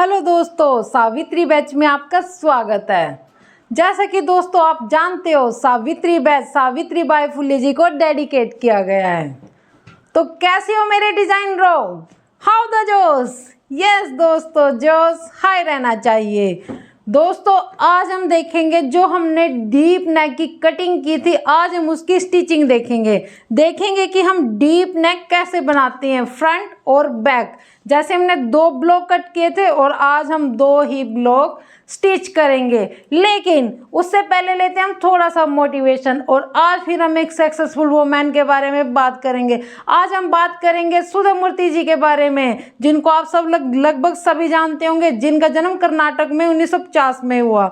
Hello दोस्तों, Savitri batch में आपका स्वागत है। जैसा कि दोस्तों आप जानते हो, सावित्री बैच सावित्रीबाई फुले जी को डेडिकेट किया गया है। तो कैसे हो मेरे डिजाइन रो? हाउ द जोश? यस दोस्तों, जोश हाई रहना चाहिए। दोस्तों आज हम देखेंगे जो हमने डीप नेक की कटिंग की थी, आज हम उसकी स्टिचिंग देखेंगे कि हम डीप नेक कैसे बनाते हैं, फ्रंट और बैक। जैसे हमने 2 ब्लॉक कट किए थे और आज हम 2 ही ब्लॉक स्टिच करेंगे। लेकिन उससे पहले लेते हैं हम थोड़ा सा मोटिवेशन, और आज फिर हम एक सक्सेसफुल वुमेन के बारे में बात करेंगे। आज हम बात करेंगे सुधा मूर्ति जी के बारे में, जिनको आप सब लगभग सभी जानते होंगे, जिनका जन्म कर्नाटक में 1950 में हुआ।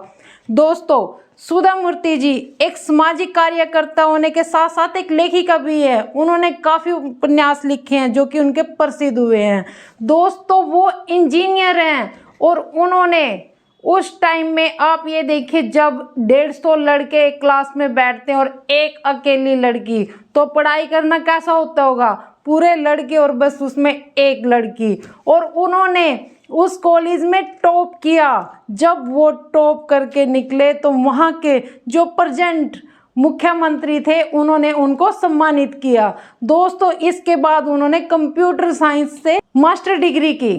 दोस्तों सुधा मूर्ति जी एक सामाजिक कार्यकर्ता होने के साथ साथ एक लेखिका भी है। उन्होंने काफ़ी उपन्यास लिखे हैं जो कि उनके प्रसिद्ध हुए हैं। दोस्तों वो इंजीनियर हैं और उन्होंने उस टाइम में आप ये देखिए, जब 150 लड़के एक क्लास में बैठते हैं और एक अकेली लड़की, तो पढ़ाई करना कैसा होता होगा? पूरे लड़के और बस उसमें एक लड़की। और उन्होंने उस कॉलेज में टॉप किया। जब वो टॉप करके निकले तो वहाँ के जो प्रेजेंट मुख्यमंत्री थे उन्होंने उनको सम्मानित किया। दोस्तों इसके बाद उन्होंने कंप्यूटर साइंस से मास्टर डिग्री की।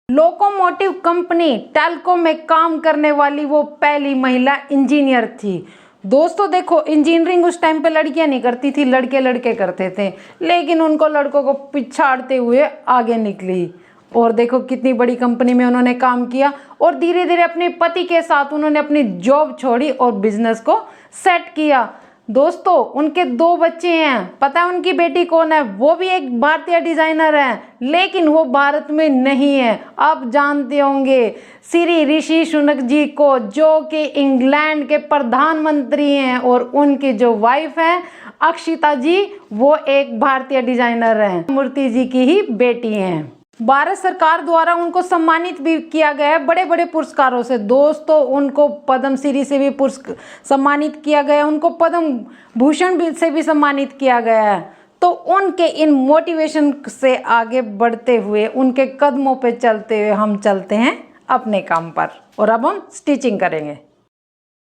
लोकोमोटिव कंपनी टेल्को में काम करने वाली वो पहली महिला इंजीनियर थी। दोस्तों देखो, इंजीनियरिंग उस टाइम पे लड़कियां नहीं करती थी, लड़के करते थे, लेकिन उनको लड़कों को पिछाड़ते हुए आगे निकली। और देखो कितनी बड़ी कंपनी में उन्होंने काम किया और धीरे धीरे अपने पति के साथ उन्होंने अपनी जॉब छोड़ी और बिजनेस को सेट किया। दोस्तों उनके 2 बच्चे हैं। पता है उनकी बेटी कौन है? वो भी एक भारतीय डिजाइनर है, लेकिन वो भारत में नहीं है। आप जानते होंगे श्री ऋषि सुनक जी को, जो कि इंग्लैंड के प्रधानमंत्री हैं, और उनकी जो वाइफ है अक्षिता जी, वो एक भारतीय डिजाइनर हैं, मूर्ति जी की ही बेटी हैं। भारत सरकार द्वारा उनको सम्मानित भी किया गया है बड़े बड़े पुरस्कारों से। दोस्तों उनको पद्मश्री से भी सम्मानित किया गया है, उनको पद्म भूषण से भी सम्मानित किया गया है। तो उनके इन मोटिवेशन से आगे बढ़ते हुए, उनके कदमों पे चलते हुए हम चलते हैं अपने काम पर, और अब हम स्टिचिंग करेंगे।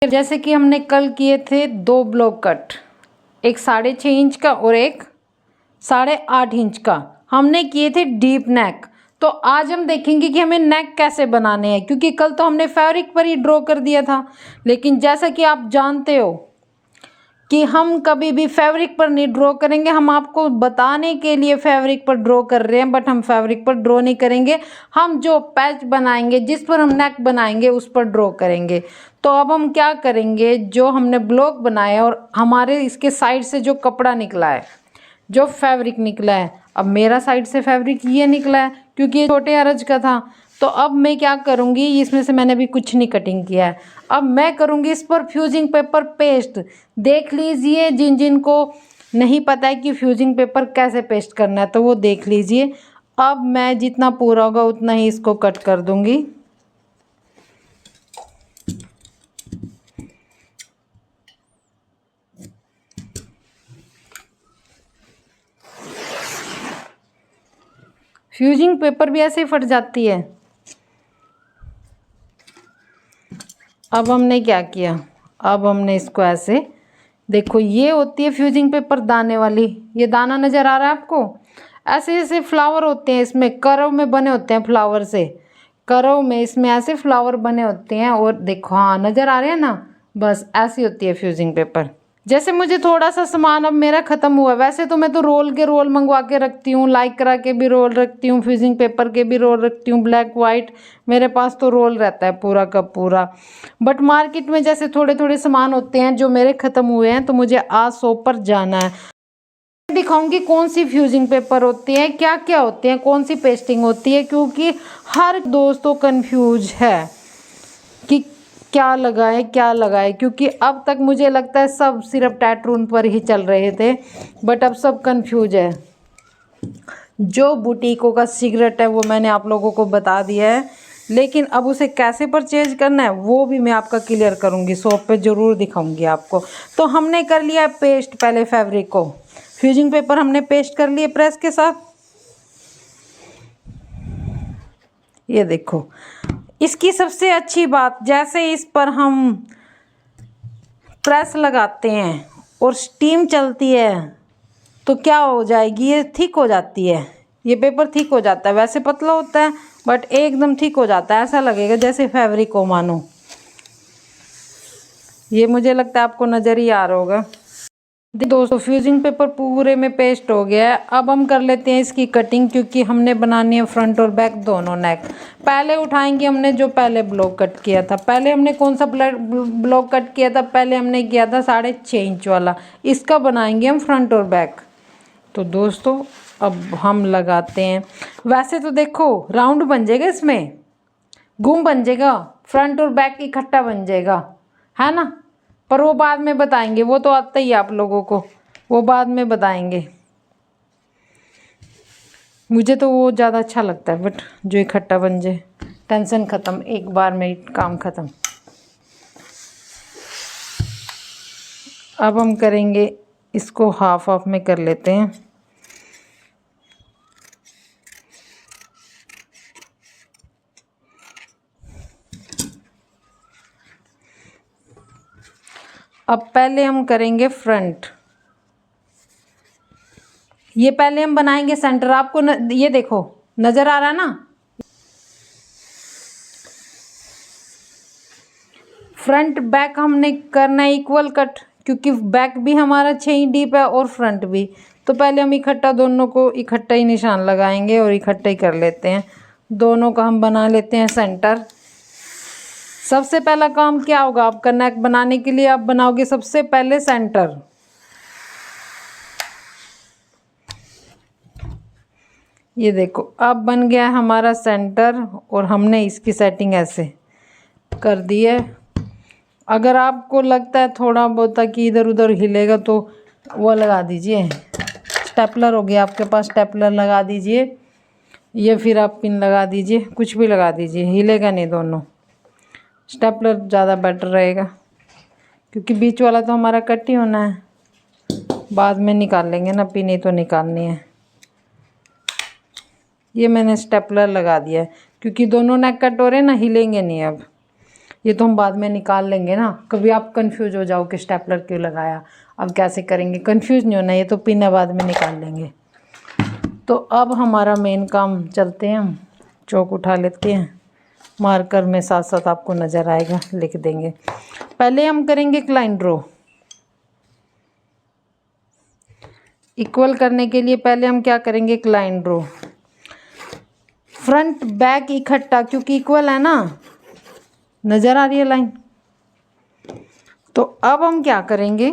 जैसे कि हमने कल किए थे 2 ब्लॉक कट, एक 6.5 इंच का और एक 8.5 इंच का, हमने किए थे डीप नेक। तो आज हम देखेंगे कि हमें नेक कैसे बनाने हैं, क्योंकि कल तो हमने फैब्रिक पर ही ड्रॉ कर दिया था। लेकिन जैसा कि आप जानते हो कि हम कभी भी फैब्रिक पर नहीं ड्रॉ करेंगे। हम आपको बताने के लिए फैब्रिक पर ड्रॉ कर रहे हैं, बट हम फैब्रिक पर ड्रॉ नहीं करेंगे। हम जो पैच बनाएंगे, जिस पर हम नेक बनाएंगे, उस पर ड्रॉ करेंगे। तो अब हम क्या करेंगे, जो हमने ब्लॉक बनाया और हमारे इसके साइड से जो कपड़ा निकला है, जो फैब्रिक निकला है, अब मेरा साइड से फैब्रिक ये निकला है क्योंकि ये छोटे अरज का था। तो अब मैं क्या करूँगी, इसमें से मैंने भी कुछ नहीं कटिंग किया है। अब मैं करूँगी इस पर फ्यूजिंग पेपर पेस्ट। देख लीजिए, जिन जिन को नहीं पता है कि फ्यूजिंग पेपर कैसे पेस्ट करना है तो वो देख लीजिए। अब मैं जितना पूरा होगा उतना ही इसको कट कर दूँगी। फ्यूजिंग पेपर भी ऐसे ही फट जाती है। अब हमने क्या किया, अब हमने इसको ऐसे, देखो ये होती है फ्यूजिंग पेपर दाने वाली। ये दाना नज़र आ रहा है आपको? ऐसे ऐसे फ्लावर होते हैं, इसमें करव में बने होते हैं, फ्लावर से करव में इसमें ऐसे फ्लावर बने होते हैं। और देखो, हाँ नज़र आ रहे हैं ना, बस ऐसी होती है फ्यूजिंग पेपर। जैसे मुझे थोड़ा सा सामान अब मेरा ख़त्म हुआ, वैसे तो मैं तो रोल के रोल मंगवा के रखती हूँ, लाइक्रा के भी रोल रखती हूँ, फ्यूजिंग पेपर के भी रोल रखती हूँ, ब्लैक वाइट मेरे पास तो रोल रहता है पूरा का पूरा। बट मार्केट में जैसे थोड़े थोड़े सामान होते हैं जो मेरे ख़त्म हुए हैं, तो मुझे आज शॉप पर जाना है। दिखाऊंगी कौन सी फ्यूजिंग पेपर होती है, क्या क्या होते हैं, कौन सी पेस्टिंग होती है, क्योंकि हर दोस्तों कन्फ्यूज है कि क्या लगाए, क्योंकि अब तक मुझे लगता है सब सिर्फ टैटरून पर ही चल रहे थे, बट अब सब कंफ्यूज है। जो बुटीकों का सीक्रेट है वो मैंने आप लोगों को बता दिया है, लेकिन अब उसे कैसे परचेज करना है वो भी मैं आपका क्लियर करूँगी, शॉप पे ज़रूर दिखाऊंगी आपको। तो हमने कर लिया पेस्ट, पहले फैब्रिक को फ्यूजिंग पेपर हमने पेस्ट कर लिए प्रेस के साथ। ये देखो इसकी सबसे अच्छी बात, जैसे इस पर हम प्रेस लगाते हैं और स्टीम चलती है तो क्या हो जाएगी, ये थिक हो जाती है, ये पेपर थिक हो जाता है। वैसे पतला होता है बट एकदम थिक हो जाता है, ऐसा लगेगा जैसे फैब्रिक हो मानो। ये मुझे लगता है आपको नज़र ही आ रहा होगा। दोस्तों फ्यूजिंग पेपर पूरे में पेस्ट हो गया है। अब हम कर लेते हैं इसकी कटिंग, क्योंकि हमने बनानी है फ्रंट और बैक दोनों नेक। पहले उठाएंगे हमने जो पहले ब्लॉक कट किया था। पहले हमने कौन सा ब्लॉक कट किया था, पहले हमने किया था 6.5 इंच वाला। इसका बनाएंगे हम फ्रंट और बैक। तो दोस्तों अब हम लगाते हैं। वैसे तो देखो राउंड बन जाएगा, इसमें घूम बन जाएगा, फ्रंट और बैक इकट्ठा बन जाएगा, है ना। पर वो बाद में बताएंगे, वो तो आता ही है आप लोगों को, वो बाद में बताएंगे। मुझे तो वो ज़्यादा अच्छा लगता है, बट जो इकट्ठा बन जाए, टेंशन ख़त्म, एक बार में काम ख़त्म। अब हम करेंगे इसको हाफ हाफ में कर लेते हैं। अब पहले हम करेंगे फ्रंट। ये पहले हम बनाएंगे सेंटर। आपको ये देखो नज़र आ रहा है ना, फ्रंट बैक हमने करना है इक्वल कट, क्योंकि बैक भी हमारा 6 इंच डीप है और फ्रंट भी। तो पहले हम इकट्ठा दोनों को इकट्ठा ही निशान लगाएंगे और इकट्ठा ही कर लेते हैं। दोनों का हम बना लेते हैं सेंटर। सबसे पहला काम क्या होगा आपका, नेक बनाने के लिए आप बनाओगे सबसे पहले सेंटर। ये देखो अब बन गया है हमारा सेंटर और हमने इसकी सेटिंग ऐसे कर दी है। अगर आपको लगता है थोड़ा बहुत कि इधर उधर हिलेगा तो वो लगा दीजिए, स्टेपलर हो गया आपके पास, स्टेपलर लगा दीजिए, या फिर आप पिन लगा दीजिए, कुछ भी लगा दीजिए, हिलेगा नहीं दोनों। स्टेपलर ज़्यादा बेटर रहेगा, क्योंकि बीच वाला तो हमारा कट ही होना है, बाद में निकाल लेंगे ना, पिन ही तो निकालनी है। ये मैंने स्टेपलर लगा दिया है, क्योंकि दोनों नेक कट हो रहे हैं ना, हिलेंगे नहीं अब। ये तो हम बाद में निकाल लेंगे ना, कभी आप कंफ्यूज हो जाओ कि स्टेपलर क्यों लगाया, अब कैसे करेंगे, कंफ्यूज नहीं होना, ये तो पिन बाद में निकाल लेंगे। तो अब हमारा मेन काम चलते हैं, हम चौक उठा लेते हैं, मार्कर में साथ साथ आपको नज़र आएगा, लिख देंगे। पहले हम करेंगे एक लाइन ड्रॉ। इक्वल करने के लिए पहले हम क्या करेंगे, एक लाइन ड्रॉ। फ्रंट बैक इकट्ठा, क्योंकि इक्वल है ना, नज़र आ रही है लाइन। तो अब हम क्या करेंगे,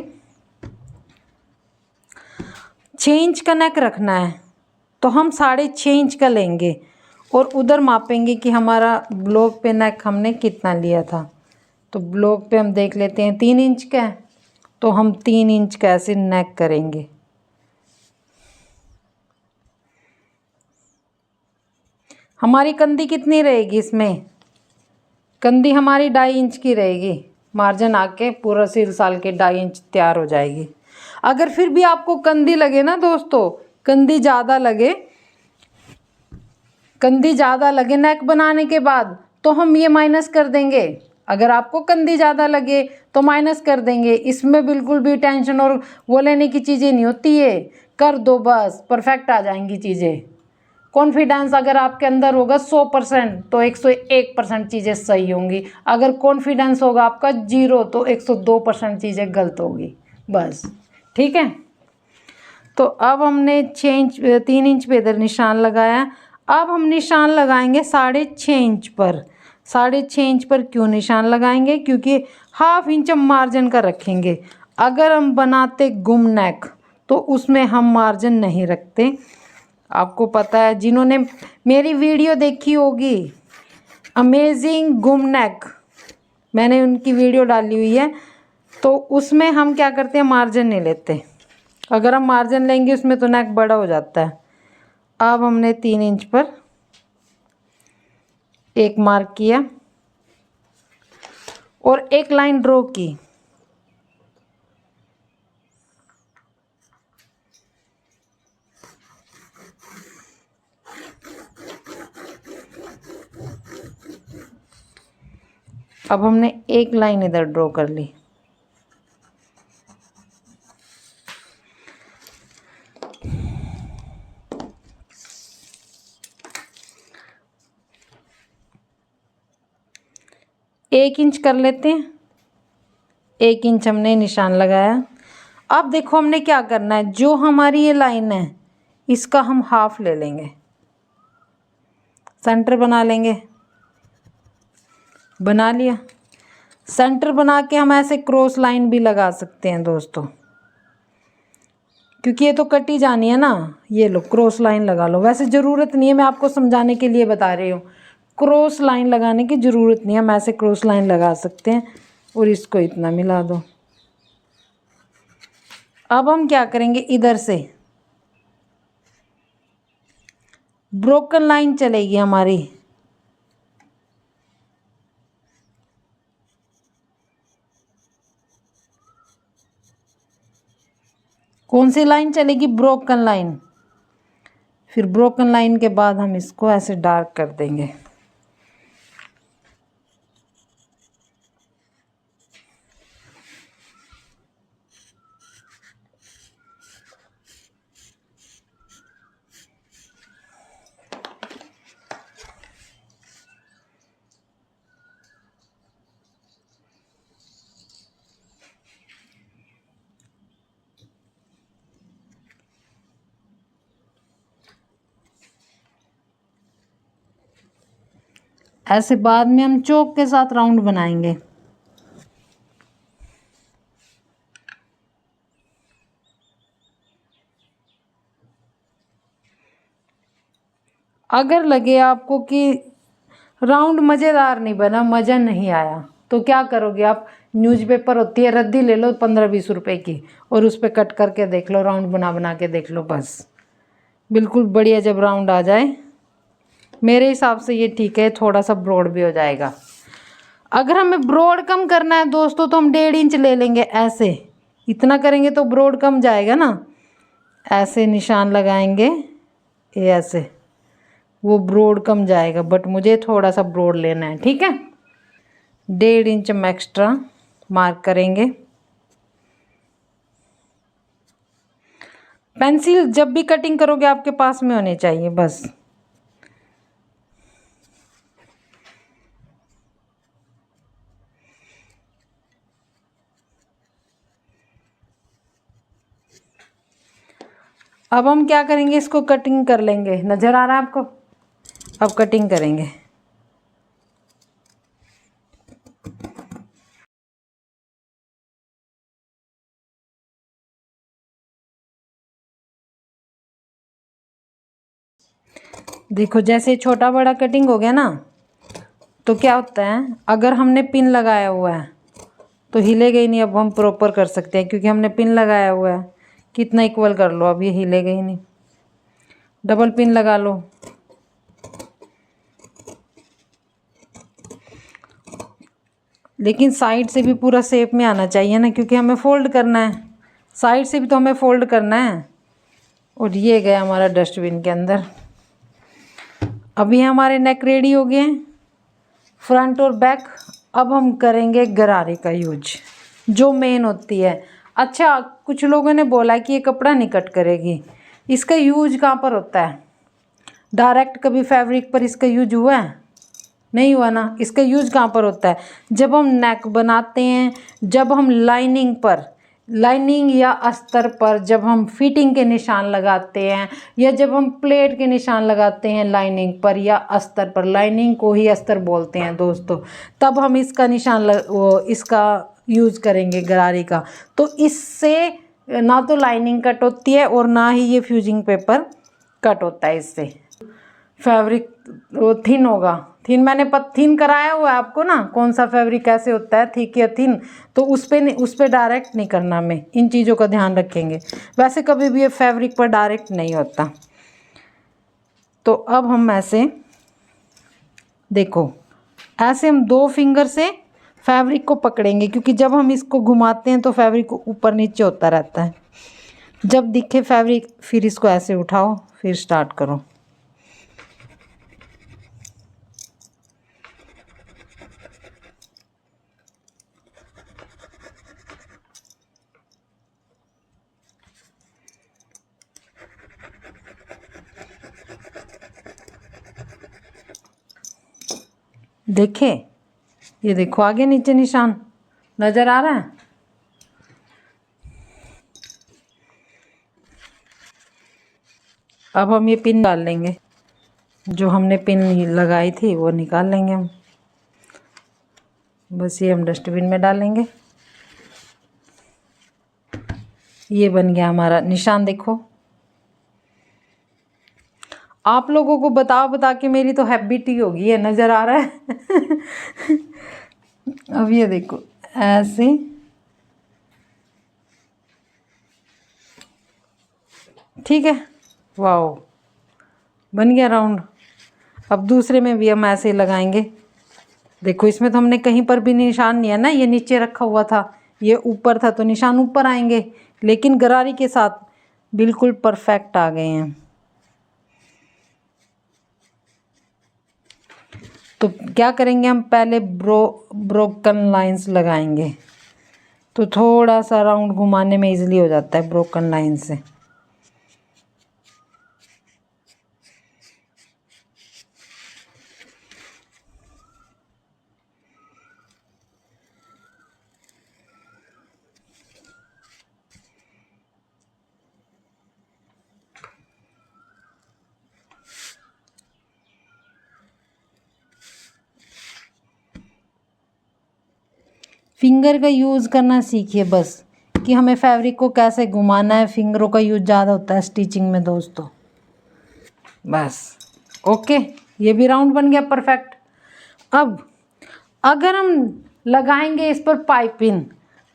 6 इंच का नेक रखना है, तो हम 6.5 इंच का लेंगे और उधर मापेंगे कि हमारा ब्लॉक पे नेक हमने कितना लिया था। तो ब्लॉक पे हम देख लेते हैं 3 इंच का है, तो हम 3 इंच का ऐसे नेक करेंगे। हमारी कंधी कितनी रहेगी, इसमें कंधी हमारी 2.5 इंच की रहेगी, मार्जिन आके पूरा सिल साल के 2.5 इंच तैयार हो जाएगी। अगर फिर भी आपको कंधी लगे ना दोस्तों, कंधी ज़्यादा लगे नेक बनाने के बाद, तो हम ये माइनस कर देंगे। अगर आपको कंधी ज़्यादा लगे तो माइनस कर देंगे, इसमें बिल्कुल भी टेंशन और वो लेने की चीज़ें नहीं होती है, कर दो बस, परफेक्ट आ जाएंगी चीज़ें। कॉन्फिडेंस अगर आपके अंदर होगा 100% तो 101% चीज़ें सही होंगी। अगर कॉन्फिडेंस होगा आपका 0 तो 102% चीज़ें गलत होगी, बस। ठीक है, तो अब हमने 3 इंच पे इधर निशान लगाया। अब हम निशान लगाएंगे 6.5 इंच पर। 6.5 इंच पर क्यों निशान लगाएंगे, क्योंकि ½ इंच हम मार्जिन का रखेंगे। अगर हम बनाते गुम नेक तो उसमें हम मार्जिन नहीं रखते। आपको पता है, जिन्होंने मेरी वीडियो देखी होगी अमेजिंग गुम नेक, मैंने उनकी वीडियो डाली हुई है, तो उसमें हम क्या करते हैं, मार्जिन नहीं लेते। अगर हम मार्जिन लेंगे उसमें तो नेक बड़ा हो जाता है। अब हमने 3 इंच पर एक मार्क किया और एक लाइन ड्रॉ की। अब हमने एक लाइन इधर ड्रॉ कर ली। एक इंच कर लेते हैं, 1 इंच हमने निशान लगाया। अब देखो हमने क्या करना है, जो हमारी ये लाइन है इसका हम हाफ ले लेंगे, सेंटर बना लेंगे। बना लिया, सेंटर बना के हम ऐसे क्रॉस लाइन भी लगा सकते हैं दोस्तों, क्योंकि ये तो कटी जानी है ना। ये लो क्रॉस लाइन लगा लो, वैसे ज़रूरत नहीं है, मैं आपको समझाने के लिए बता रही हूँ। क्रॉस लाइन लगाने की ज़रूरत नहीं है, हम ऐसे क्रॉस लाइन लगा सकते हैं। और इसको इतना मिला दो। अब हम क्या करेंगे, इधर से ब्रोकन लाइन चलेगी हमारी। कौन सी लाइन चलेगी, ब्रोकन लाइन। फिर ब्रोकन लाइन के बाद हम इसको ऐसे डार्क कर देंगे। ऐसे बाद में हम चौक के साथ राउंड बनाएंगे। अगर लगे आपको कि राउंड मज़ेदार नहीं बना, मज़ा नहीं आया, तो क्या करोगे आप, न्यूज़पेपर होती है रद्दी ले लो 15-20 रुपए की, और उस पर कट करके देख लो, राउंड बना बना के देख लो, बस बिल्कुल बढ़िया। जब राउंड आ जाए, मेरे हिसाब से ये ठीक है, थोड़ा सा ब्रॉड भी हो जाएगा। अगर हमें ब्रॉड कम करना है दोस्तों तो हम 1.5 इंच ले लेंगे। ऐसे इतना करेंगे तो ब्रॉड कम जाएगा ना। ऐसे निशान लगाएंगे, ये ऐसे, वो ब्रॉड कम जाएगा, बट मुझे थोड़ा सा ब्रॉड लेना है, ठीक है। 1.5 इंच हम एक्स्ट्रा मार्क करेंगे। पेंसिल जब भी कटिंग करोगे आपके पास में होनी चाहिए, बस। अब हम क्या करेंगे, इसको कटिंग कर लेंगे। नज़र आ रहा है आपको, अब कटिंग करेंगे। देखो जैसे छोटा बड़ा कटिंग हो गया ना, तो क्या होता है, अगर हमने पिन लगाया हुआ है तो हिलेगा ही नहीं। अब हम प्रॉपर कर सकते हैं क्योंकि हमने पिन लगाया हुआ है। कितना इक्वल कर लो, अब ये हिलेगा ही नहीं। डबल पिन लगा लो। लेकिन साइड से भी पूरा शेप में आना चाहिए ना, क्योंकि हमें फोल्ड करना है, साइड से भी तो हमें फोल्ड करना है। और ये गया हमारा डस्टबिन के अंदर। अभी हमारे नेक रेडी हो गए हैं, फ्रंट और बैक। अब हम करेंगे गरारे का यूज, जो मेन होती है। अच्छा, कुछ लोगों ने बोला कि ये कपड़ा नहीं कट करेगी, इसका यूज कहाँ पर होता है? डायरेक्ट कभी फैब्रिक पर इसका यूज हुआ है? नहीं हुआ ना। इसका यूज कहाँ पर होता है? जब हम नेक बनाते हैं, जब हम लाइनिंग पर, लाइनिंग या अस्तर पर जब हम फिटिंग के निशान लगाते हैं, या जब हम प्लेट के निशान लगाते हैं लाइनिंग पर या अस्तर पर, लाइनिंग को ही अस्तर बोलते हैं दोस्तों, तब हम इसका निशान इसका यूज करेंगे गरारे का। तो इससे ना तो लाइनिंग कट होती है और ना ही ये फ्यूजिंग पेपर कट होता है। इससे फैब्रिक थिन होगा। थिन मैंने थिन कराया हुआ है आपको ना, कौन सा फैब्रिक कैसे होता है, थिक या थिन, तो उस पर डायरेक्ट नहीं करना। हमें इन चीज़ों का ध्यान रखेंगे। वैसे कभी भी ये फैब्रिक पर डायरेक्ट नहीं होता। तो अब हम ऐसे देखो, ऐसे हम 2 फिंगर से फैब्रिक को पकड़ेंगे, क्योंकि जब हम इसको घुमाते हैं तो फैब्रिक ऊपर नीचे होता रहता है। जब दिखे फैब्रिक, फिर इसको ऐसे उठाओ, फिर स्टार्ट करो। देखे, ये देखो आगे नीचे निशान नज़र आ रहा है। अब हम ये पिन डाल लेंगे, जो हमने पिन लगाई थी वो निकाल लेंगे हम। बस ये हम डस्टबिन में डालेंगे। ये बन गया हमारा निशान। देखो, आप लोगों को बता बता के मेरी तो हैबिट ही होगी है, नज़र आ रहा है। अब ये देखो ऐसे, ठीक है, वाओ बन गया राउंड। अब दूसरे में भी हम ऐसे लगाएंगे। देखो, इसमें तो हमने कहीं पर भी निशान नहीं है ना, ये नीचे रखा हुआ था, ये ऊपर था तो निशान ऊपर आएंगे, लेकिन गरारी के साथ बिल्कुल परफेक्ट आ गए हैं। तो क्या करेंगे हम, पहले ब्रोकन लाइंस लगाएंगे, तो थोड़ा सा राउंड घुमाने में इजीली हो जाता है ब्रोकन लाइन से। फिंगर का यूज़ करना सीखिए बस, कि हमें फैब्रिक को कैसे घुमाना है। फिंगरों का यूज़ ज़्यादा होता है स्टिचिंग में दोस्तों। बस ओके, ये भी राउंड बन गया परफेक्ट। अब अगर हम लगाएंगे इस पर पाइपिंग,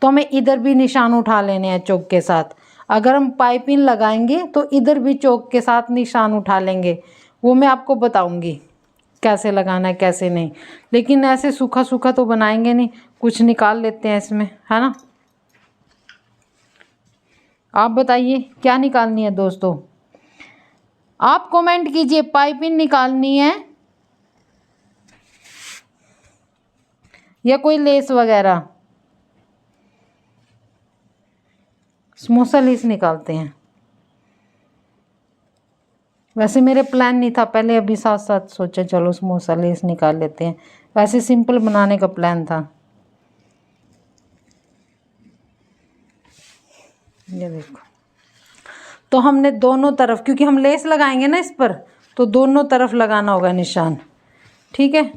तो हमें इधर भी निशान उठा लेने हैं चौक के साथ। अगर हम पाइपिंग लगाएंगे तो इधर भी चौक के साथ निशान उठा लेंगे, वो मैं आपको बताऊंगी कैसे लगाना है कैसे नहीं। लेकिन ऐसे सूखा सूखा तो बनाएंगे नहीं, कुछ निकाल लेते हैं इसमें, है ना। आप बताइए क्या निकालनी है दोस्तों, आप कमेंट कीजिए। पाइपिंग निकालनी है या कोई लेस वगैरह? समोसा लेस निकालते हैं। वैसे मेरे प्लान नहीं था पहले, अभी साथ साथ सोचा चलो समोसा लेस निकाल लेते हैं। वैसे सिंपल बनाने का प्लान था। ये देखो, तो हमने दोनों तरफ, क्योंकि हम लेस लगाएंगे ना इस पर, तो दोनों तरफ लगाना होगा निशान, ठीक है।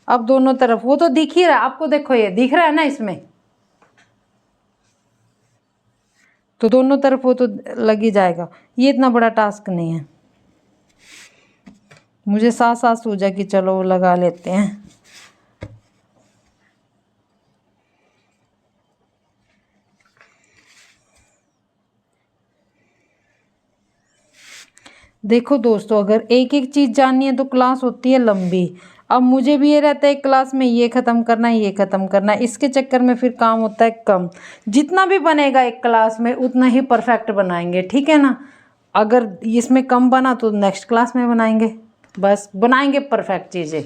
अब दोनों तरफ, वो तो दिख ही रहा है आपको, देखो ये दिख रहा है ना इसमें, तो दोनों तरफ वो तो लग ही जाएगा। ये इतना बड़ा टास्क नहीं है। मुझे साथ साथ सूझा कि चलो वो लगा लेते हैं। देखो दोस्तों, अगर एक एक चीज़ जाननी है तो क्लास होती है लंबी। अब मुझे भी ये रहता है क्लास में ये ख़त्म करना है, ये ख़त्म करना है, इसके चक्कर में फिर काम होता है कम। जितना भी बनेगा एक क्लास में उतना ही परफेक्ट बनाएंगे, ठीक है ना। अगर इसमें कम बना तो नेक्स्ट क्लास में बनाएंगे, बस बनाएंगे परफेक्ट चीज़ें।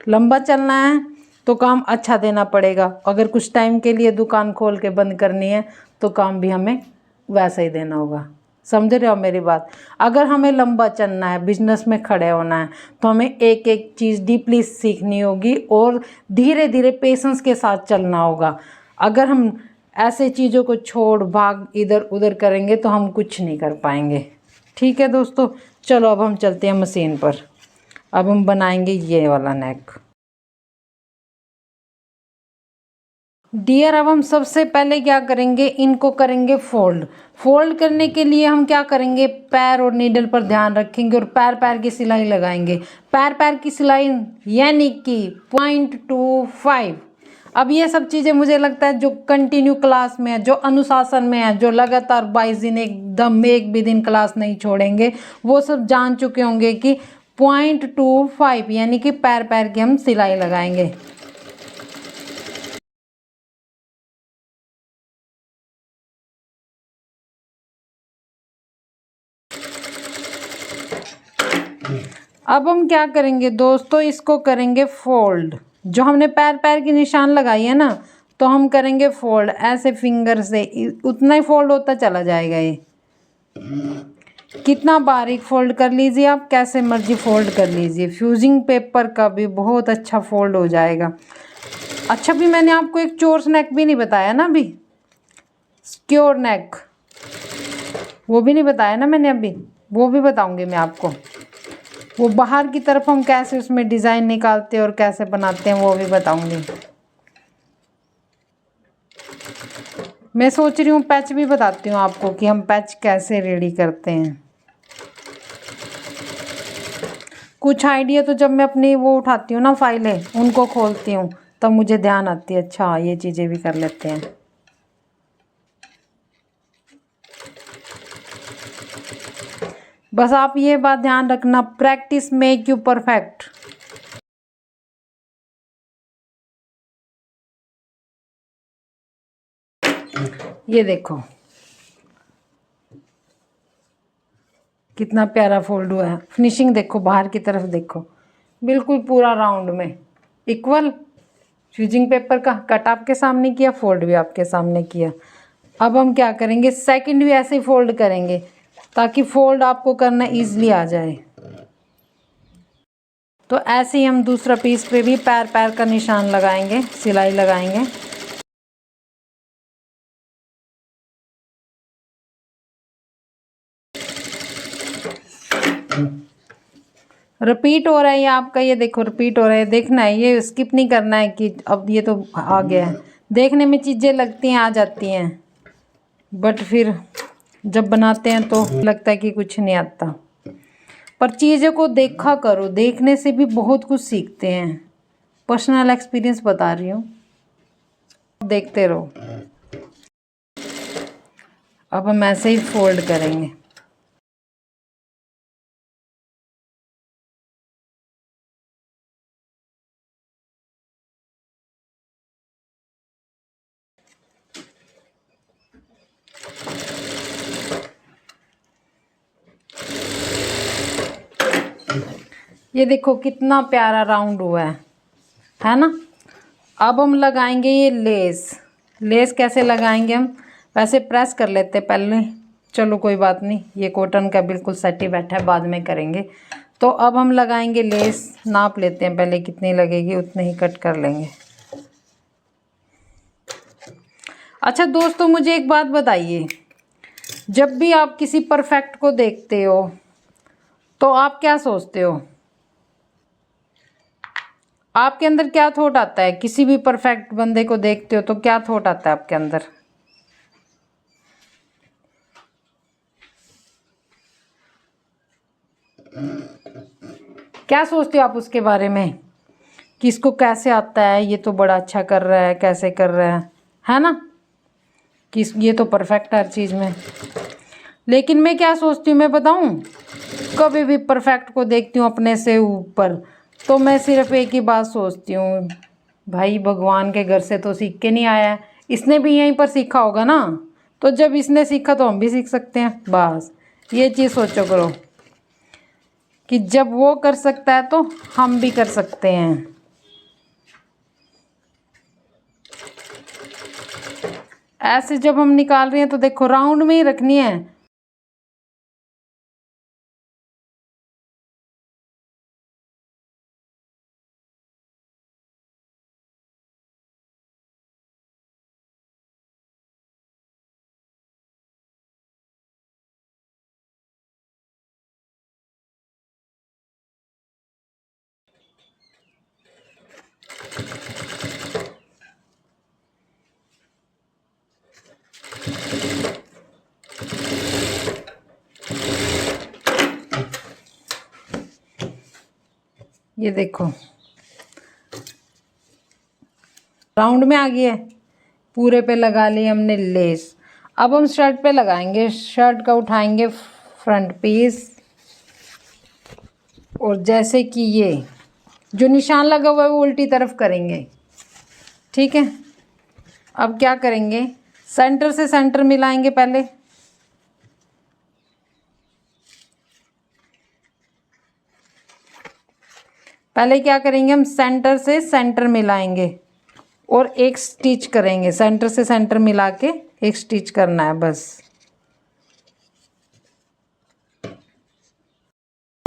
लंबा चलना है तो काम अच्छा देना पड़ेगा। अगर कुछ टाइम के लिए दुकान खोल के बंद करनी है तो काम भी हमें वैसा ही देना होगा। समझ रहे हो मेरी बात। अगर हमें लंबा चलना है, बिजनेस में खड़े होना है, तो हमें एक एक चीज़ डीपली सीखनी होगी और धीरे धीरे पेशेंस के साथ चलना होगा। अगर हम ऐसे चीज़ों को छोड़ भाग इधर उधर करेंगे तो हम कुछ नहीं कर पाएंगे, ठीक है दोस्तों। चलो अब हम चलते हैं मशीन पर। अब हम बनाएंगे ये वाला नेक। डियर, अब हम सबसे पहले क्या करेंगे, इनको करेंगे फोल्ड। फोल्ड करने के लिए हम क्या करेंगे, पैर और नीडल पर ध्यान रखेंगे और पैर पैर की सिलाई लगाएंगे। पैर पैर की सिलाई यानी कि 0.25। अब ये सब चीज़ें मुझे लगता है जो कंटिन्यू क्लास में है, जो अनुशासन में है, जो लगातार 22 दिन एकदम एक भी दिन क्लास नहीं छोड़ेंगे, वो सब जान चुके होंगे कि 0.25 यानी कि पैर पैर की हम सिलाई लगाएंगे। अब हम क्या करेंगे दोस्तों, इसको करेंगे फोल्ड। जो हमने पैर पैर की निशान लगाई है ना, तो हम करेंगे फोल्ड ऐसे फिंगर से, उतना ही फोल्ड होता चला जाएगा ये। कितना बारीक फोल्ड कर लीजिए, आप कैसे मर्जी फोल्ड कर लीजिए, फ्यूजिंग पेपर का भी बहुत अच्छा फोल्ड हो जाएगा। अच्छा, भी मैंने आपको एक चोरस नेक भी नहीं बताया ना, अभी स्क्योर नेक वो भी नहीं बताया ना मैंने अभी, वो भी बताऊंगी मैं आपको। वो बाहर की तरफ हम कैसे उसमें डिज़ाइन निकालते हैं और कैसे बनाते हैं वो भी बताऊंगी। मैं सोच रही हूँ पैच भी बताती हूँ आपको कि हम पैच कैसे रेडी करते हैं। कुछ आइडिया तो जब मैं अपनी वो उठाती हूँ ना फाइलें, उनको खोलती हूँ, तब मुझे ध्यान आती है, अच्छा ये चीज़ें भी कर लेते हैं। बस आप ये बात ध्यान रखना, प्रैक्टिस मेक यू परफेक्ट। ये देखो कितना प्यारा फोल्ड हुआ है, फिनिशिंग देखो, बाहर की तरफ देखो, बिल्कुल पूरा राउंड में इक्वल। फ्यूजिंग पेपर का कट आपके सामने किया, फोल्ड भी आपके सामने किया। अब हम क्या करेंगे, सेकंड भी ऐसे ही फोल्ड करेंगे ताकि फोल्ड आपको करना ईजिली आ जाए। तो ऐसे ही हम दूसरा पीस पे भी पैर पैर का निशान लगाएंगे, सिलाई लगाएंगे। रिपीट हो रहा है ये आपका, ये देखो रिपीट हो रहा है, देखना है, ये स्किप नहीं करना है कि अब ये तो आ गया है। देखने में चीज़ें लगती हैं आ जाती हैं, बट फिर जब बनाते हैं तो लगता है कि कुछ नहीं आता। पर चीज़ों को देखा करो, देखने से भी बहुत कुछ सीखते हैं, पर्सनल एक्सपीरियंस बता रही हूँ, देखते रहो। अब हम ऐसे ही फोल्ड करेंगे। ये देखो कितना प्यारा राउंड हुआ है ना। अब हम लगाएंगे ये लेस। लेस कैसे लगाएंगे हम, वैसे प्रेस कर लेते पहले, चलो कोई बात नहीं, ये कॉटन का बिल्कुल सेट ही बैठा है, बाद में करेंगे। तो अब हम लगाएंगे लेस, नाप लेते हैं पहले कितनी लगेगी, उतने ही कट कर लेंगे। अच्छा दोस्तों, मुझे एक बात बताइए, जब भी आप किसी परफेक्ट को देखते हो तो आप क्या सोचते हो, आपके अंदर क्या थॉट आता है, किसी भी परफेक्ट बंदे को देखते हो तो क्या थॉट आता है आपके अंदर? क्या सोचते हो आप उसके बारे में कि इसको कैसे आता है, ये तो बड़ा अच्छा कर रहा है, कैसे कर रहा है ना, कि ये तो परफेक्ट हर चीज़ में। लेकिन मैं क्या सोचती हूँ मैं बताऊँ, कभी भी परफेक्ट को देखती हूँ अपने से ऊपर तो मैं सिर्फ एक ही बात सोचती हूँ, भाई भगवान के घर से तो सीख के नहीं आया है, इसने भी यहीं पर सीखा होगा ना, तो जब इसने सीखा तो हम भी सीख सकते हैं। बस ये चीज़ सोचो करो कि जब वो कर सकता है तो हम भी कर सकते हैं। ऐसे जब हम निकाल रहे हैं तो देखो राउंड में ही रखनी है। ये देखो राउंड में आ गई है, पूरे पे लगा ली हमने लेस। अब हम शर्ट पे लगाएंगे, शर्ट का उठाएंगे फ्रंट पीस, और जैसे कि ये जो निशान लगा हुआ है वो उल्टी तरफ करेंगे, ठीक है। अब क्या करेंगे, सेंटर से सेंटर मिलाएंगे पहले, क्या करेंगे हम सेंटर से सेंटर मिलाएंगे और एक स्टिच करेंगे, सेंटर से सेंटर मिला के एक स्टिच करना है बस।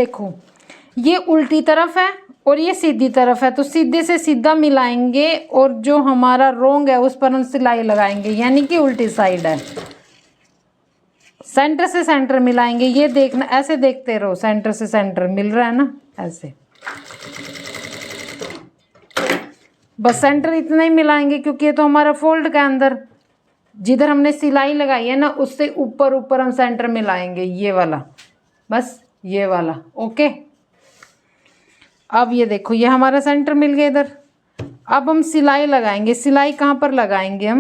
देखो ये उल्टी तरफ है और ये सीधी तरफ है, तो सीधे से सीधा मिलाएंगे और जो हमारा रोंग है उस पर हम सिलाई लगाएंगे, यानी कि उल्टी साइड है। सेंटर से सेंटर मिलाएंगे, ये देखना, ऐसे देखते रहो, सेंटर से सेंटर मिल रहा है ना, ऐसे बस सेंटर इतना ही मिलाएंगे, क्योंकि ये तो हमारा फोल्ड के अंदर जिधर हमने सिलाई लगाई है ना उससे ऊपर ऊपर हम सेंटर मिलाएंगे, ये वाला, बस ये वाला। ओके, अब ये देखो ये हमारा सेंटर मिल गया इधर। अब हम सिलाई लगाएंगे। सिलाई कहाँ पर लगाएंगे?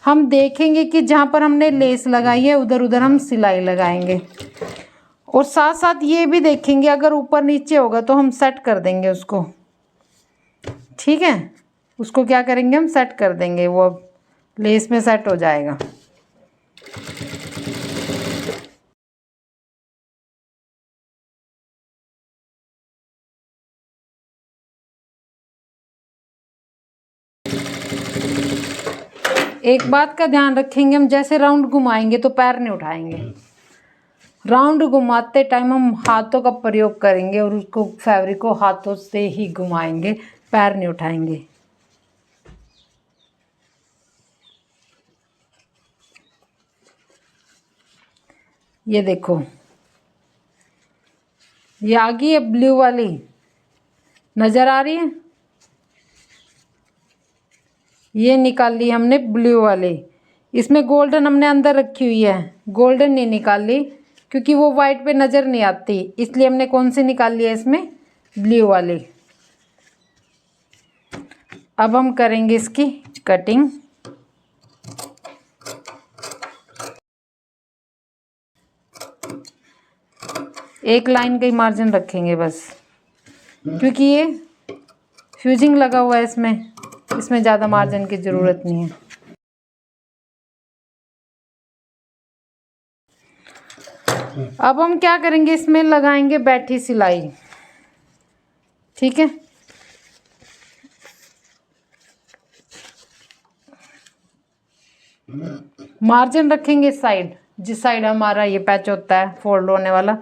हम देखेंगे कि जहाँ पर हमने लेस लगाई है उधर उधर हम सिलाई लगाएंगे, और साथ साथ ये भी देखेंगे अगर ऊपर नीचे होगा तो हम सेट कर देंगे उसको। ठीक है, उसको क्या करेंगे, हम सेट कर देंगे, वो अब लेस में सेट हो जाएगा। एक बात का ध्यान रखेंगे, हम जैसे राउंड घुमाएंगे तो पैर नहीं उठाएंगे। राउंड घुमाते टाइम हम हाथों का प्रयोग करेंगे और उसको फैब्रिक को हाथों से ही घुमाएंगे, पैर नहीं उठाएंगे। ये देखो ये आ गई है ब्लू वाली, नज़र आ रही है? ये निकाल ली हमने ब्लू वाली, इसमें गोल्डन हमने अंदर रखी हुई है, गोल्डन नहीं निकाली क्योंकि वो वाइट पे नज़र नहीं आती, इसलिए हमने कौन सी निकाल ली है इसमें, ब्लू वाली। अब हम करेंगे इसकी कटिंग। एक लाइन का ही मार्जिन रखेंगे बस, क्योंकि ये फ्यूजिंग लगा हुआ है इसमें ज़्यादा मार्जिन की ज़रूरत नहीं है। अब हम क्या करेंगे, इसमें लगाएंगे बैठी सिलाई। ठीक है, मार्जिन रखेंगे साइड, जिस साइड हमारा ये पैच होता है फोल्ड होने वाला।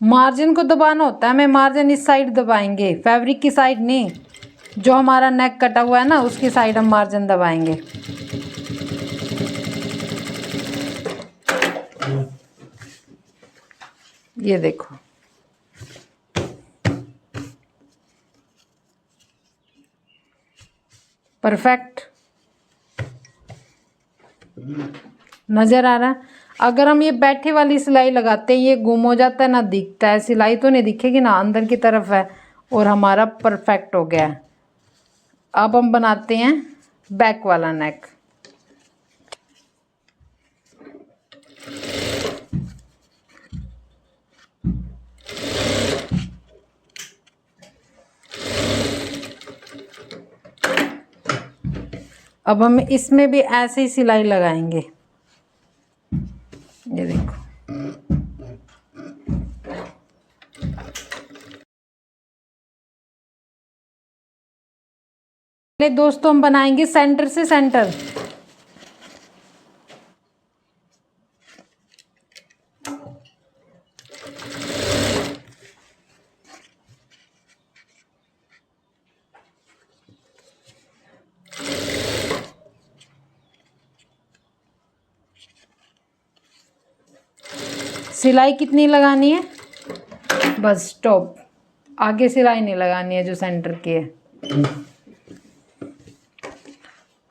मार्जिन को दबाना होता है हमें, मार्जिन इस साइड दबाएंगे, फैब्रिक की साइड नहीं, जो हमारा नेक कटा हुआ है ना उसकी साइड हम मार्जिन दबाएंगे। ये देखो परफेक्ट नज़र आ रहा है। अगर हम ये बैठे वाली सिलाई लगाते हैं ये गुम हो जाता है, ना दिखता है, सिलाई तो नहीं दिखेगी ना, अंदर की तरफ है, और हमारा परफेक्ट हो गया है। अब हम बनाते हैं बैक वाला नेक। अब हम इसमें भी ऐसे ही सिलाई लगाएंगे। ये देखो दोस्तों हम बनाएंगे सेंटर से सेंटर। सिलाई कितनी लगानी है? बस स्टॉप, आगे सिलाई नहीं लगानी है जो सेंटर की है।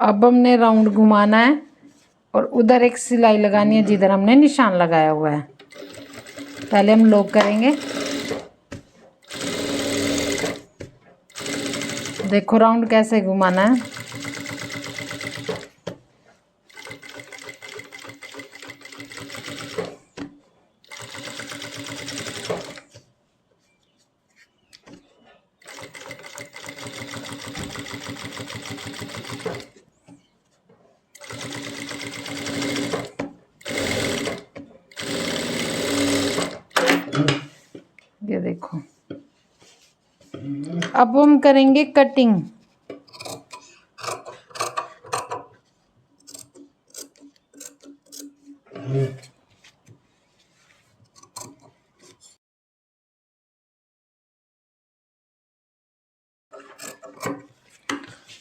अब हमने राउंड घुमाना है और उधर एक सिलाई लगानी है जिधर हमने निशान लगाया हुआ है। पहले हम लॉक करेंगे। देखो राउंड कैसे घुमाना है। ये देखो अब हम करेंगे कटिंग।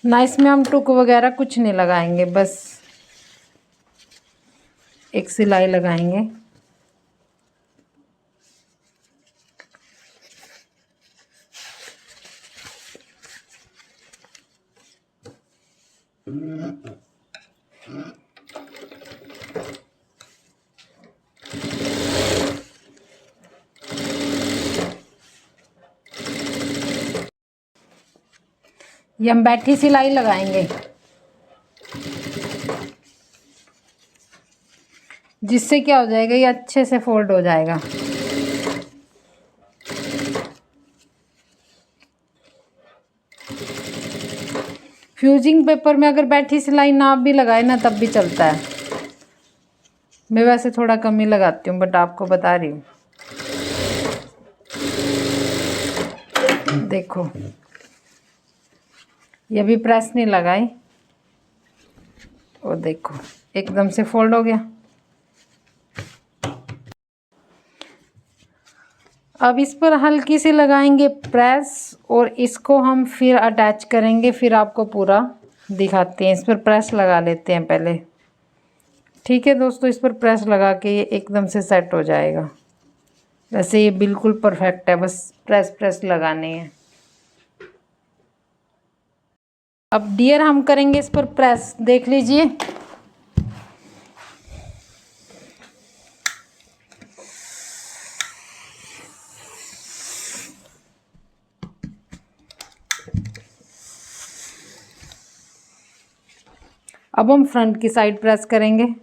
ना इसमें हम टुक वगैरह कुछ नहीं लगाएंगे, बस एक सिलाई लगाएंगे। ये हम बैठी सिलाई लगाएंगे, जिससे क्या हो जाएगा, ये अच्छे से फोल्ड हो जाएगा। फ्यूजिंग पेपर में अगर बैठी सिलाई ना भी लगाए ना तब भी चलता है। मैं वैसे थोड़ा कम ही लगाती हूँ, बट आपको बता रही हूँ। देखो, ये भी प्रेस नहीं लगाई और देखो एकदम से फोल्ड हो गया। अब इस पर हल्की सी लगाएंगे प्रेस और इसको हम फिर अटैच करेंगे, फिर आपको पूरा दिखाते हैं। इस पर प्रेस लगा लेते हैं पहले। ठीक है दोस्तों, इस पर प्रेस लगा के ये एकदम से सेट हो जाएगा। वैसे ये बिल्कुल परफेक्ट है, बस प्रेस प्रेस लगाने हैं। अब डियर हम करेंगे इस पर प्रेस, देख लीजिए। अब हम फ्रंट की साइड प्रेस करेंगे।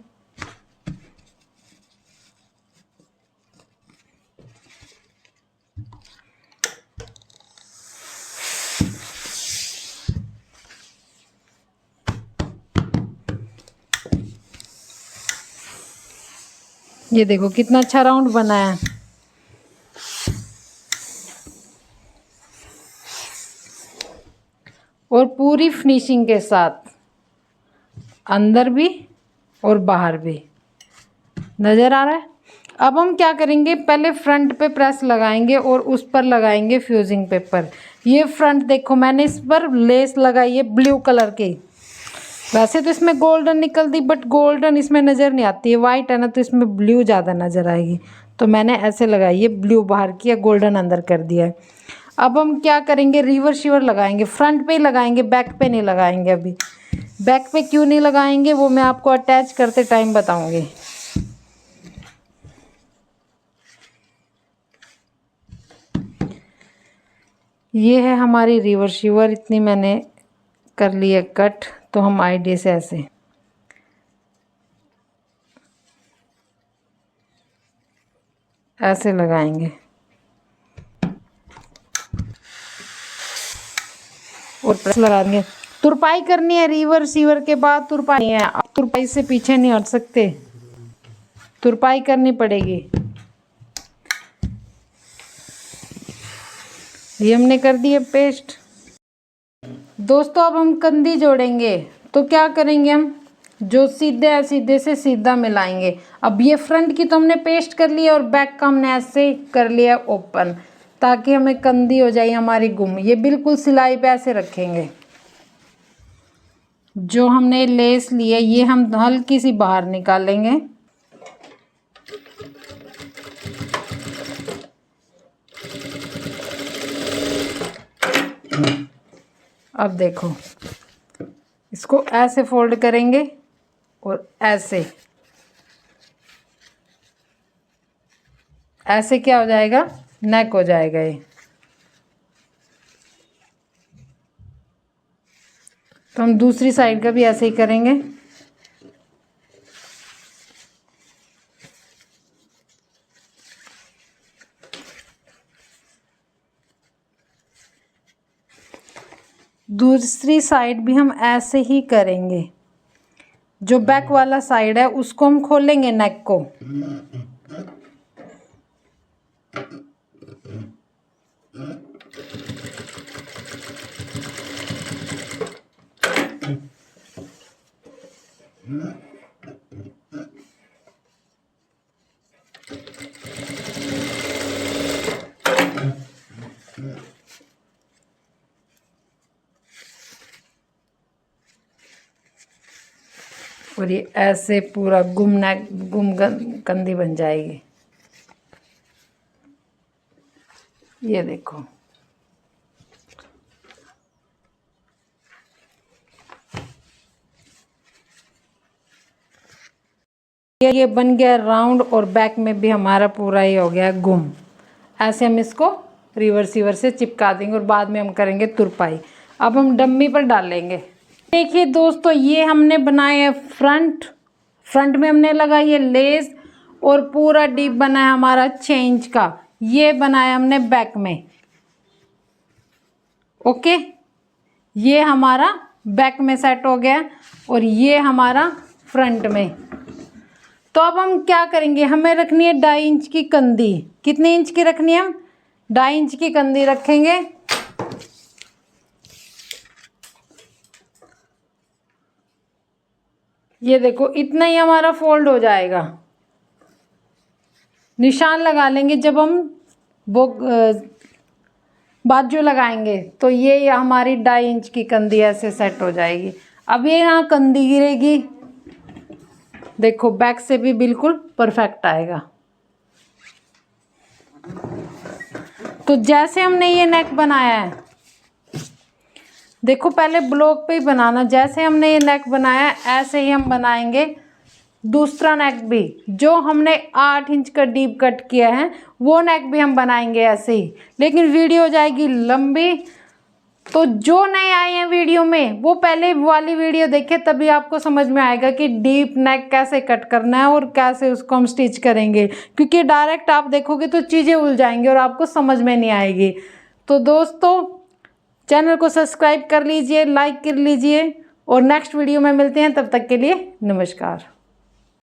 ये देखो कितना अच्छा राउंड बना है। और पूरी फिनिशिंग के साथ, अंदर भी और बाहर भी। नज़र आ रहा है। अब हम क्या करेंगे, पहले फ्रंट पे प्रेस लगाएंगे और उस पर लगाएंगे फ्यूजिंग पेपर। ये फ्रंट देखो, मैंने इस पर लेस लगाई है ब्लू कलर की। वैसे तो इसमें गोल्डन निकलती, बट गोल्डन इसमें नज़र नहीं आती है। वाइट है ना, तो इसमें ब्लू ज़्यादा नज़र आएगी, तो मैंने ऐसे लगाई है। ब्लू बाहर किया, गोल्डन अंदर कर दिया है। अब हम क्या करेंगे, रिवर्स शिवर लगाएंगे। फ्रंट पे ही लगाएंगे, बैक पे नहीं लगाएंगे। अभी बैक पे क्यों नहीं लगाएंगे वो मैं आपको अटैच करते टाइम बताऊंगी। ये है हमारी रिवर्स शिवर। इतनी मैंने कर ली है कट, तो हम आईडिया से ऐसे लगाएंगे और प्रेस लगा देंगे। तुरपाई करनी है रिवर्स शिवर के बाद, तुरपाई है। आप तुरपाई से पीछे नहीं हट सकते, तुरपाई करनी पड़ेगी। ये हमने कर दी है पेस्ट। दोस्तों अब हम कंधी जोड़ेंगे, तो क्या करेंगे, हम जो सीधे है सीधे से सीधा मिलाएंगे। अब ये फ्रंट की तो हमने पेस्ट कर ली है और बैक का हमने ऐसे कर लिया ओपन, ताकि हमें कंधी हो जाए हमारी गुम। ये बिल्कुल सिलाई पे ऐसे रखेंगे। जो हमने लेस ली है ये हम हल्की सी बाहर निकालेंगे। अब देखो, इसको ऐसे फोल्ड करेंगे और ऐसे ऐसे क्या हो जाएगा, नेक हो जाएगा ये। तो हम दूसरी साइड का भी ऐसे ही करेंगे। दूसरी साइड भी हम ऐसे ही करेंगे। जो बैक वाला साइड है उसको हम खोलेंगे, नेक को। और ये ऐसे पूरा गुम कंदी बन जाएगी। ये देखो, ये बन गया राउंड और बैक में भी हमारा पूरा ही हो गया गुम। ऐसे हम इसको रिवर्स से चिपका देंगे और बाद में हम करेंगे तुरपाई। अब हम डम्मी पर डालेंगे। देखिए दोस्तों, ये हमने बनाया है फ्रंट में हमने लगाई है लेस और पूरा डीप बना है हमारा चेंज का। ये बनाया हमने बैक में। ओके, ये हमारा बैक में सेट हो गया और ये हमारा फ्रंट में। तो अब हम क्या करेंगे, हमें रखनी है 2.5 इंच की कंदी। कितने इंच की रखनी है? हम 2.5 इंच की कंदी रखेंगे। ये देखो, इतना ही हमारा फोल्ड हो जाएगा। निशान लगा लेंगे जब हम बाजू लगाएंगे, तो ये हमारी 2.5 इंच की कंदी ऐसे सेट हो जाएगी। अब ये यहाँ कंदी गिरेगी, देखो बैक से भी बिल्कुल परफेक्ट आएगा। तो जैसे हमने ये नेक बनाया है, देखो पहले ब्लॉक पे ही बनाना। जैसे हमने ये नेक बनाया है ऐसे ही हम बनाएंगे दूसरा नेक भी। जो हमने 8 इंच का डीप कट किया है वो नेक भी हम बनाएंगे ऐसे ही, लेकिन वीडियो हो जाएगी लंबी। तो जो नए आए हैं वीडियो में वो पहले वाली वीडियो देखें, तभी आपको समझ में आएगा कि डीप नेक कैसे कट करना है और कैसे उसको हम स्टिच करेंगे। क्योंकि डायरेक्ट आप देखोगे तो चीज़ें उलझाएंगी और आपको समझ में नहीं आएगी। तो दोस्तों, चैनल को सब्सक्राइब कर लीजिए, लाइक कर लीजिए और नेक्स्ट वीडियो में मिलते हैं। तब तक के लिए नमस्कार।